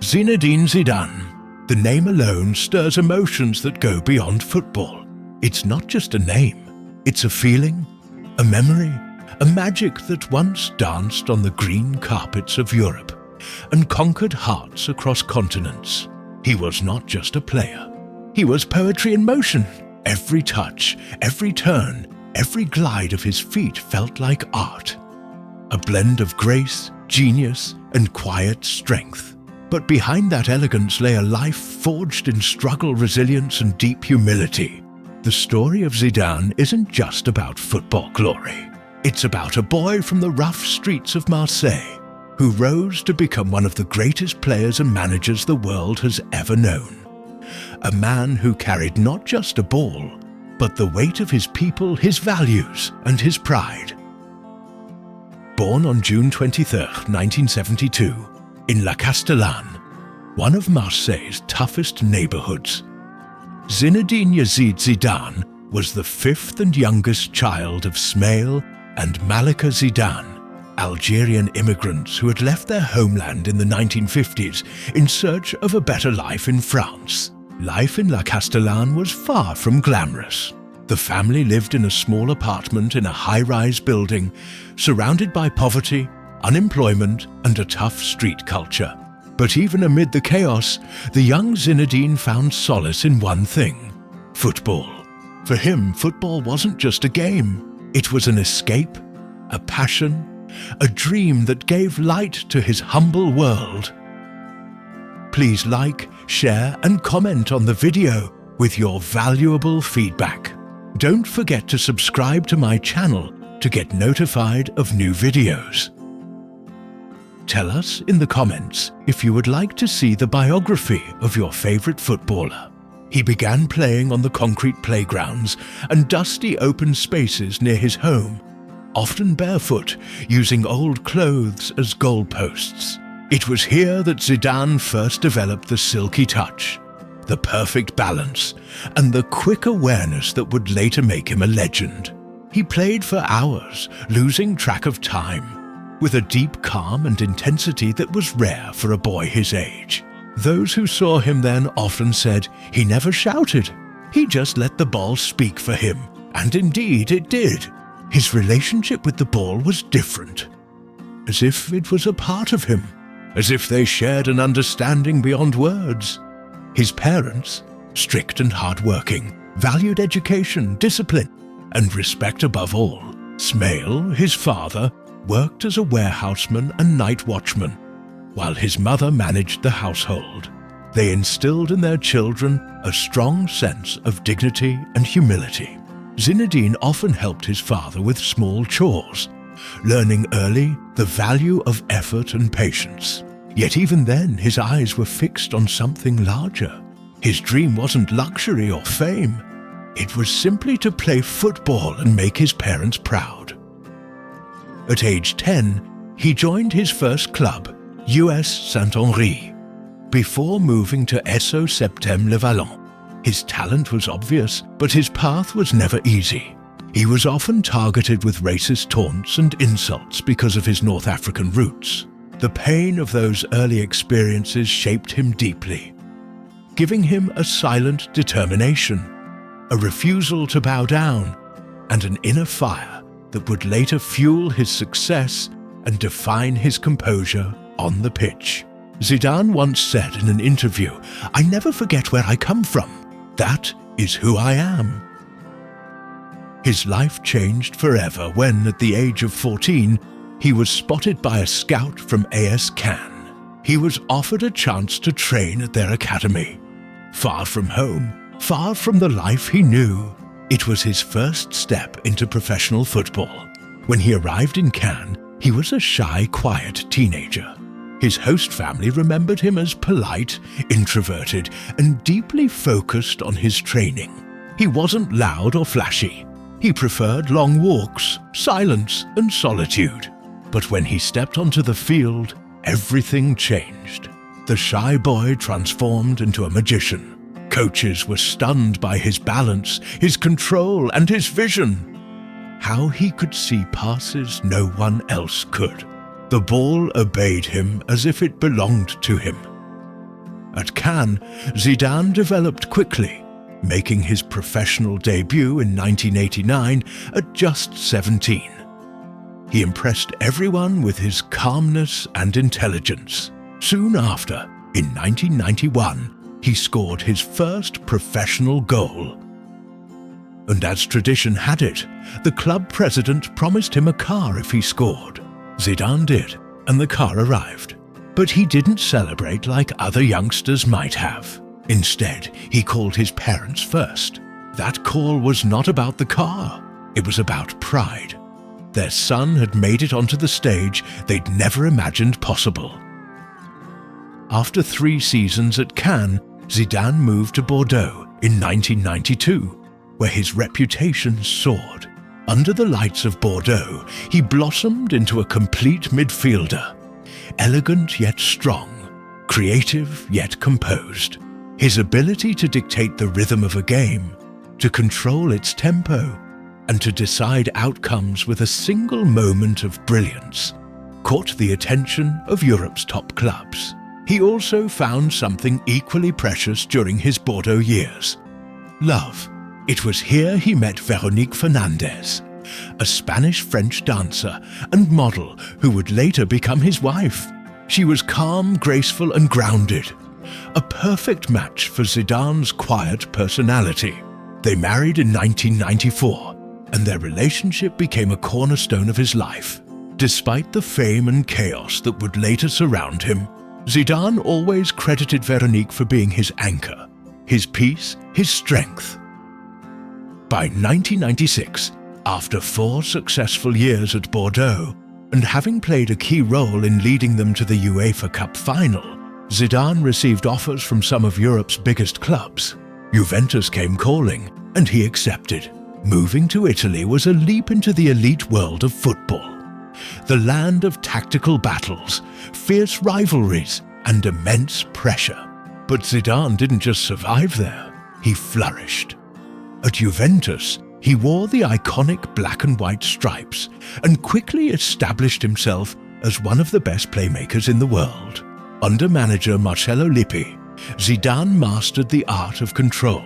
Zinedine Zidane. The name alone stirs emotions that go beyond football. It's not just a name, it's a feeling, a memory, a magic that once danced on the green carpets of Europe and conquered hearts across continents. He was not just a player, he was poetry in motion. Every touch, every turn, every glide of his feet felt like art. A blend of grace, genius, and quiet strength. But behind that elegance lay a life forged in struggle, resilience, and deep humility. The story of Zidane isn't just about football glory. It's about a boy from the rough streets of Marseille who rose to become one of the greatest players and managers the world has ever known. A man who carried not just a ball, but the weight of his people, his values, and his pride. Born on June 23, 1972, in La Castellane, one of Marseille's toughest neighborhoods, Zinedine Zidane was the fifth and youngest child of Smail and Malika Zidane, Algerian immigrants who had left their homeland in the 1950s in search of a better life in France. Life in La Castellane was far from glamorous. The family lived in a small apartment in a high-rise building, surrounded by poverty, unemployment, and a tough street culture. But even amid the chaos, the young Zinedine found solace in one thing: football. For him, football wasn't just a game. It was an escape, a passion, a dream that gave light to his humble world. Please like, share, and comment on the video with your valuable feedback. Don't forget to subscribe to my channel to get notified of new videos. Tell us in the comments if you would like to see the biography of your favorite footballer. He began playing on the concrete playgrounds and dusty open spaces near his home, often barefoot, using old clothes as goalposts. It was here that Zidane first developed the silky touch, the perfect balance, and the quick awareness that would later make him a legend. He played for hours, losing track of time, with a deep calm and intensity that was rare for a boy his age. Those who saw him then often said he never shouted. He just let the ball speak for him, and indeed it did. His relationship with the ball was different, as if it was a part of him, as if they shared an understanding beyond words. His parents, strict and hard-working, valued education, discipline, and respect above all. Smail, his father, worked as a warehouseman and night watchman, while his mother managed the household. They instilled in their children a strong sense of dignity and humility. Zinedine often helped his father with small chores, learning early the value of effort and patience. Yet even then, his eyes were fixed on something larger. His dream wasn't luxury or fame. It was simply to play football and make his parents proud. At age 10, he joined his first club, US Saint-Henri, before moving to Esso Septem-le-Vallon. His talent was obvious, but his path was never easy. He was often targeted with racist taunts and insults because of his North African roots. The pain of those early experiences shaped him deeply, giving him a silent determination, a refusal to bow down, and an inner fire that would later fuel his success and define his composure on the pitch. Zidane once said in an interview, "I never forget where I come from. That is who I am." His life changed forever when, at the age of 14, he was spotted by a scout from AS Cannes. He was offered a chance to train at their academy. Far from home, far from the life he knew, it was his first step into professional football. When he arrived in Cannes, he was a shy, quiet teenager. His host family remembered him as polite, introverted, and deeply focused on his training. He wasn't loud or flashy. He preferred long walks, silence, and solitude. But when he stepped onto the field, everything changed. The shy boy transformed into a magician. Coaches were stunned by his balance, his control, and his vision. How he could see passes no one else could. The ball obeyed him as if it belonged to him. At Cannes, Zidane developed quickly, making his professional debut in 1989 at just 17. He impressed everyone with his calmness and intelligence. Soon after, in 1991, he scored his first professional goal. And as tradition had it, the club president promised him a car if he scored. Zidane did, and the car arrived. But he didn't celebrate like other youngsters might have. Instead, he called his parents first. That call was not about the car, it was about pride. Their son had made it onto the stage they'd never imagined possible. After 3 seasons at Cannes, Zidane moved to Bordeaux in 1992, where his reputation soared. Under the lights of Bordeaux, he blossomed into a complete midfielder. Elegant yet strong, creative yet composed. His ability to dictate the rhythm of a game, to control its tempo, and to decide outcomes with a single moment of brilliance caught the attention of Europe's top clubs. He also found something equally precious during his Bordeaux years: love. It was here he met Véronique Fernandez, a Spanish-French dancer and model who would later become his wife. She was calm, graceful and grounded, a perfect match for Zidane's quiet personality. They married in 1994, and their relationship became a cornerstone of his life. Despite the fame and chaos that would later surround him, Zidane always credited Véronique for being his anchor, his peace, his strength. By 1996, after 4 successful years at Bordeaux, and having played a key role in leading them to the UEFA Cup final, Zidane received offers from some of Europe's biggest clubs. Juventus came calling, and he accepted. Moving to Italy was a leap into the elite world of football. The land of tactical battles, fierce rivalries, and immense pressure. But Zidane didn't just survive there, he flourished. At Juventus, he wore the iconic black and white stripes and quickly established himself as one of the best playmakers in the world. Under manager Marcello Lippi, Zidane mastered the art of control,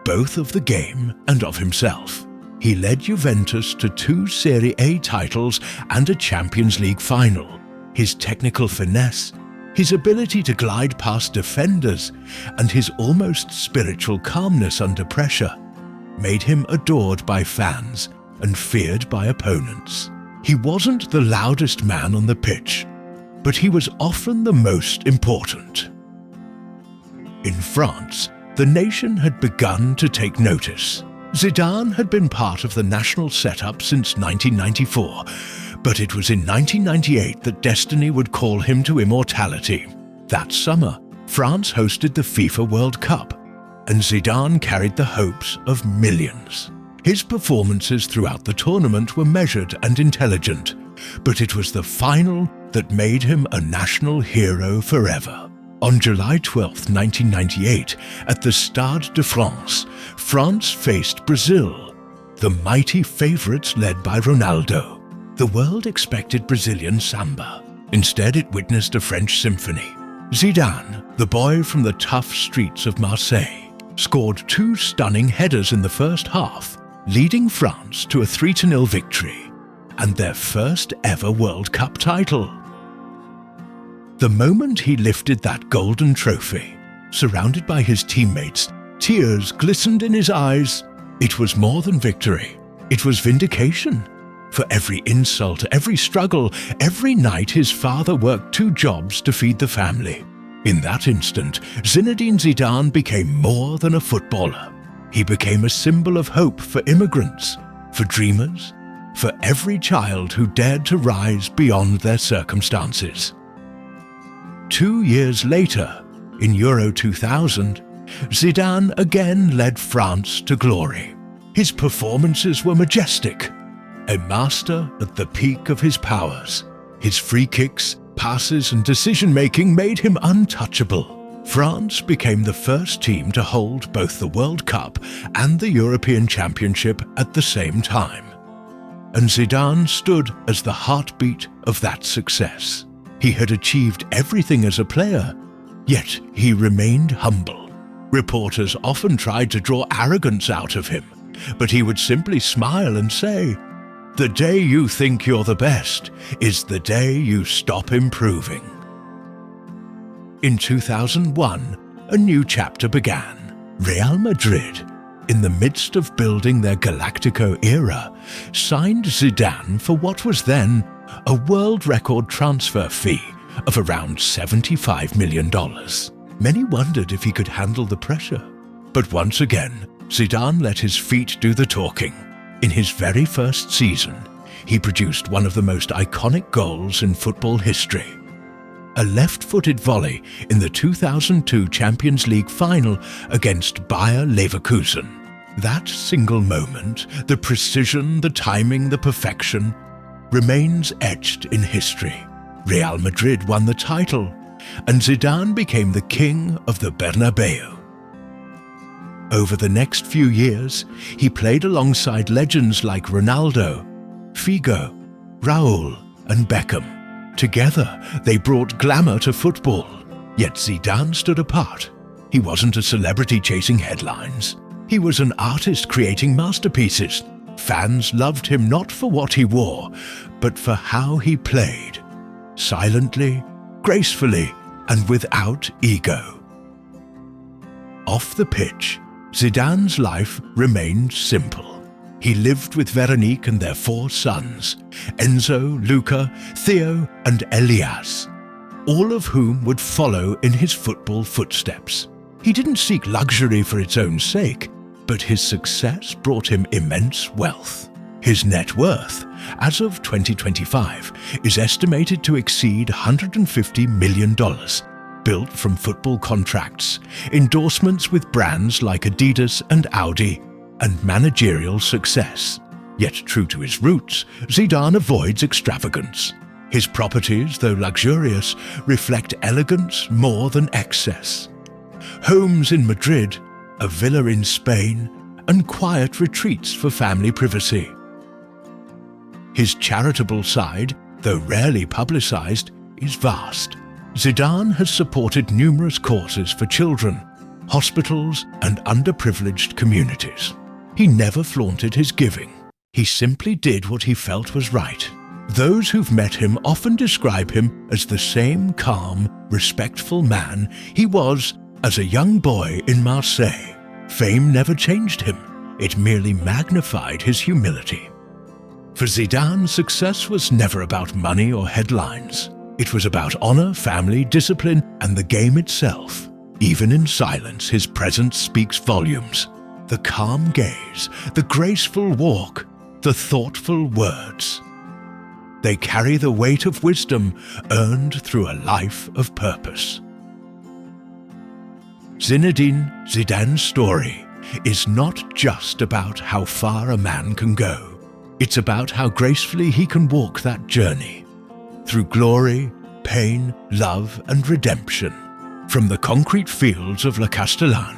both of the game and of himself. He led Juventus to 2 Serie A titles and a Champions League final. His technical finesse, his ability to glide past defenders, and his almost spiritual calmness under pressure made him adored by fans and feared by opponents. He wasn't the loudest man on the pitch, but he was often the most important. In France, the nation had begun to take notice. Zidane had been part of the national setup since 1994, but it was in 1998 that destiny would call him to immortality. That summer, France hosted the FIFA World Cup, and Zidane carried the hopes of millions. His performances throughout the tournament were measured and intelligent, but it was the final that made him a national hero forever. On July 12, 1998, at the Stade de France, France faced Brazil, the mighty favourites led by Ronaldo. The world expected Brazilian samba. Instead, it witnessed a French symphony. Zidane, the boy from the tough streets of Marseille, scored 2 stunning headers in the first half, leading France to a 3-0 victory and their first ever World Cup title. The moment he lifted that golden trophy, surrounded by his teammates, tears glistened in his eyes. It was more than victory. It was vindication. For every insult, every struggle, every night his father worked 2 jobs to feed the family. In that instant, Zinedine Zidane became more than a footballer. He became a symbol of hope for immigrants, for dreamers, for every child who dared to rise beyond their circumstances. 2 years later, in Euro 2000, Zidane again led France to glory. His performances were majestic, a master at the peak of his powers. His free kicks, passes and decision-making made him untouchable. France became the first team to hold both the World Cup and the European Championship at the same time. And Zidane stood as the heartbeat of that success. He had achieved everything as a player, Yet he remained humble. Reporters often tried to draw arrogance out of him, but he would simply smile and say, "The day you think you're the best is the day you stop improving." In 2001, a new chapter began. Real Madrid, in the midst of building their Galactico era, signed Zidane for what was then a world record transfer fee of around $75 million. Many wondered if he could handle the pressure. But once again, Zidane let his feet do the talking. In his very first season, he produced one of the most iconic goals in football history. A left-footed volley in the 2002 Champions League final against Bayer Leverkusen. That single moment, the precision, the timing, the perfection, remains etched in history. Real Madrid won the title, and Zidane became the king of the Bernabeu. Over the next few years, he played alongside legends like Ronaldo, Figo, Raúl, and Beckham. Together, they brought glamour to football. Yet Zidane stood apart. He wasn't a celebrity chasing headlines. He was an artist creating masterpieces. Fans loved him not for what he wore, but for how he played. Silently, gracefully, and without ego. Off the pitch, Zidane's life remained simple. He lived with Veronique and their 4 sons, Enzo, Luca, Theo, and Elias, all of whom would follow in his football footsteps. He didn't seek luxury for its own sake, but his success brought him immense wealth. His net worth, as of 2025, is estimated to exceed $150 million, built from football contracts, endorsements with brands like Adidas and Audi, and managerial success. Yet true to his roots, Zidane avoids extravagance. His properties, though luxurious, reflect elegance more than excess. Homes in Madrid, a villa in Spain, and quiet retreats for family privacy. His charitable side, though rarely publicized, is vast. Zidane has supported numerous causes for children, hospitals, and underprivileged communities. He never flaunted his giving. He simply did what he felt was right. Those who've met him often describe him as the same calm, respectful man he was as a young boy in Marseille. Fame never changed him. It merely magnified his humility. For Zidane, success was never about money or headlines. It was about honor, family, discipline, and the game itself. Even in silence, his presence speaks volumes. The calm gaze, the graceful walk, the thoughtful words. They carry the weight of wisdom earned through a life of purpose. Zinedine Zidane's story is not just about how far a man can go. It's about how gracefully he can walk that journey. Through glory, pain, love, and redemption. From the concrete fields of La Castellane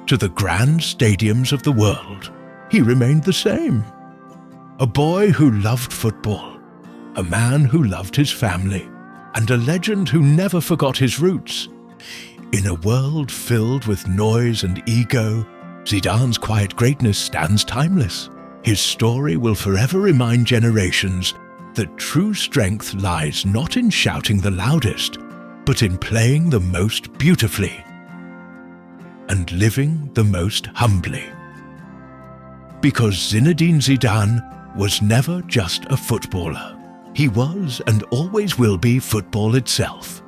to the grand stadiums of the world, he remained the same. A boy who loved football, a man who loved his family, and a legend who never forgot his roots. In a world filled with noise and ego, Zidane's quiet greatness stands timeless. His story will forever remind generations that true strength lies not in shouting the loudest, but in playing the most beautifully and living the most humbly. Because Zinedine Zidane was never just a footballer. He was and always will be football itself.